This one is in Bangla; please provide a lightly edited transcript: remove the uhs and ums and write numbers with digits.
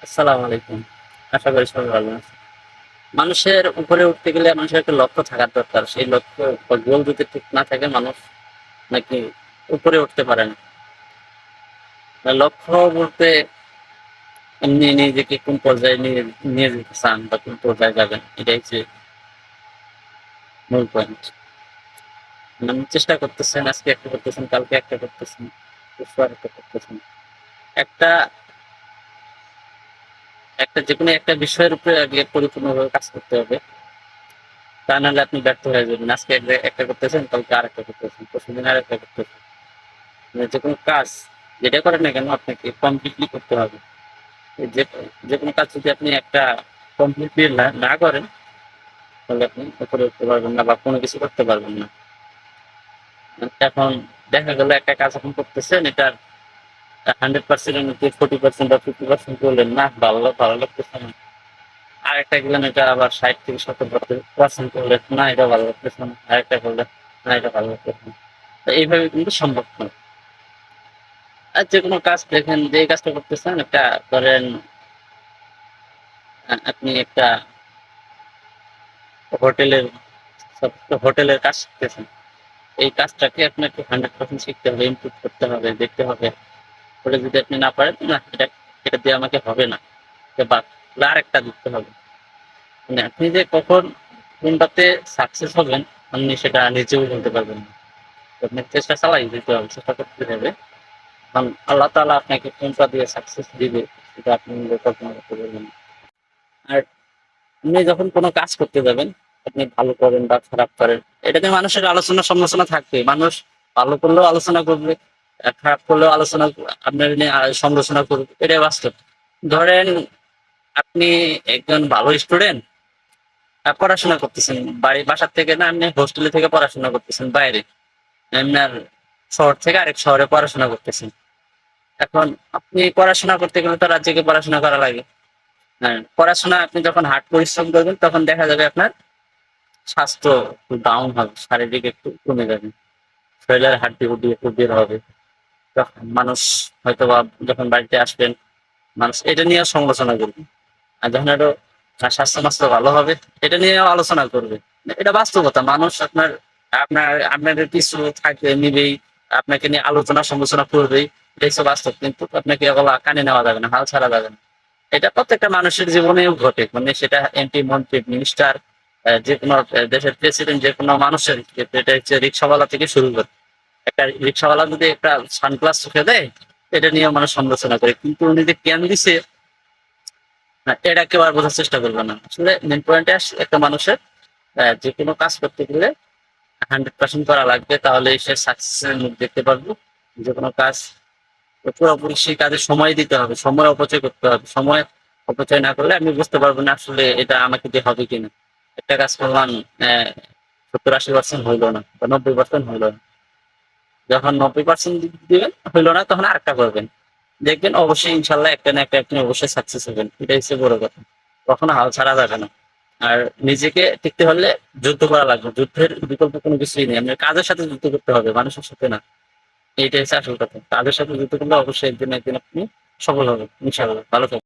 আসসালামু আলাইকুম। আশা করি সবাই ভালো আছেন। মানুষের উপরে উঠতে গেলে মানুষের একটা লক্ষ্য থাকার দরকার। সেই লক্ষ্য বা গোল যদি ঠিক না থাকে মানুষ নাকি উপরে উঠতে পারে না। লক্ষ্য বলতে এমনি নিজেকে কোন পর্যায়ে নিয়ে নিয়ে যেতে চান বা কোন পর্যায়ে যাবেন এটাই হচ্ছে মূল পয়েন্ট। মানে চেষ্টা করতেছেন, আজকে একটা করতেছেন, কালকে একটা করতেছেন, পরশু আরেকটা করতেছেন। একটা একটা যেকোনো একটা বিষয়ের উপরে আগে পরিপূর্ণভাবে কাজ করতে হবে। তা নাহলে আপনি ব্যর্থ হয়ে যাবেন। আজকে একটা করতেছেন, কালকে আরেকটা করতেছেন, পরশুদিন আরেকটা করতেছেন। মানে যেকোনো কাজ যেটা করেন না কেন আপনাকে কমপ্লিটলি করতে হবে। যে যেকোনো কাজ যদি আপনি একটা কমপ্লিটলি না করেন তাহলে আপনি উপরে উঠতে পারবেন না বা কোনো কিছু করতে পারবেন না। এখন দেখা গেল একটা কাজ আপনি করতেছেন, এটার 100% এর মধ্যে 40% বা 50% করলেন, না ভালো লাগতেছে না। আরেকটা গেলেন এটা আবার 60 থেকে 70% করলেন, না এটা ভালো লাগতেছে না। আরেকটা করলেন, না এটা ভালো লাগতেছে না। তো এইভাবে কিন্তু সম্ভব নয়। আর যেকোনো কাজ দেখেন যে কাজটা করতেছেন একটা ধরেন আপনি একটা হোটেলের হোটেলের কাজ শিখতেছেন। এই কাজটাকে আপনাকে 100% শিখতে হবে, ইমপ্রুভ করতে হবে, দেখতে হবে। ওটা যদি আপনি না পারেন না এটা দিয়ে আমাকে হবে না। বা আরেকটা দেখতে হবে। মানে আপনি যে কখন কোনটাতে সাকসেস হবেন আপনি সেটা নিজেও বলতে পারবেন না। আপনি চেষ্টা চালাই যেতে হবে, চেষ্টা করতে হবে। কারণ আল্লাহ তাআলা আপনাকে কোনটা দিয়ে সাকসেস দিবে সেটা আপনি নিজে কল্পনা করতে পারবেন না। আর আপনি যখন কোনো কাজ করতে যাবেন, আপনি ভালো করেন বা খারাপ করেন, এটাতে মানুষের আলোচনা সমালোচনা থাকবে। মানুষ ভালো করলেও আলোচনা করবে, খারাপ করলেও আলোচনা আপনার নিয়ে সমালোচনা করবে। এটাই বাস্তব। ধরেন আপনি একজন ভালো স্টুডেন্ট পড়াশোনা করতেছেন। বাসার থেকে না আপনি হোস্টেলে থেকে পড়াশোনা করতেছেন বাইরে। আপনার শহর থেকে আরেক শহরে পড়াশোনা করতেছেন। এখন আপনি পড়াশোনা করতে গেলে তো রাত জেগে পড়াশোনা করা লাগে। হ্যাঁ, পড়াশোনা আপনি যখন হার্ড পরিশ্রম করবেন তখন দেখা যাবে আপনার স্বাস্থ্য একটু ডাউন হবে, শারীরিক একটু কমে যাবে। শরীরের হাড্ডি-হুড্ডি একটু বের হবে। তখন মানুষ হয়তোবা যখন বাড়িতে আসবেন, মানুষ এটা নিয়ে সমালোচনা করবে। আর যখন একটু স্বাস্থ্য-মাস্থ্য ভালো হবে, এটা নিয়েও আলোচনা করবে। এটা বাস্তবতা। মানুষ আপনাদের পিছু থাকবে, নিবেই, আপনাকে নিয়ে আলোচনা সমালোচনা করবেই। এটাই হচ্ছে বাস্তব। কিন্তু আপনাকে এগুলা কানে নেওয়া যাবে না, হাল ছাড়া যাবে না। এটা প্রত্যেকটা মানুষের জীবনেও ঘটে। মানে সেটা এমপি, মন্ত্রী, মিনিস্টার, যেকোনো দেশের প্রেসিডেন্ট, যেকোনো মানুষের ক্ষেত্রে এটা হচ্ছে রিক্শাওয়ালা থেকে শুরু করে। একটা রিক্শাওয়ালা যদি একটা সানগ্লাস চোখে দেয়, এটা নিয়েও মানুষ সমালোচনা করে। কিন্তু উনি যে কেন দিছে এটা কেউ আর বোঝার চেষ্টা করবে না। আসলে মেইন পয়েন্টে আসছে একটা মানুষের যেকোনো কাজ করতে গেলে 100% করা লাগবে। তাহলেই সে সাকসেসের মুখ দেখতে পারবে। যেকোনো কাজ পুরোপুরি সেই কাজে সময় দিতে হবে, সময় অপচয় করতে হবে। সময় অপচয় না করলে আমি বুঝতে পারবো না আসলে এটা আমাকে দিয়ে হবে কিনা। একটা কাজ করলাম 70-80% হইলো না বা 90% হইলো না। যখন 90% দিবেন হইলো না তখন আরেকটা করবেন। দেখবেন অবশ্যই ইনশাআল্লাহ একটা না একটা আপনি অবশ্যই সাকসেস হবেন। এটাই হচ্ছে বড় কথা। কখনো হাল ছাড়া যাবে না। আর নিজেকে টিকতে হলে যুদ্ধ করা লাগবে। যুদ্ধের বিকল্প কোনো কিছুই নেই। আপনার কাজের সাথে যুদ্ধ করতে হবে, মানুষের সাথে না। এইটাই হচ্ছে আসল কথা। কাজের সাথে যুদ্ধ করলে অবশ্যই একদিন না একদিন আপনি সফল হবেন। ইনশাআল্লাহ। ভালো থাকবেন।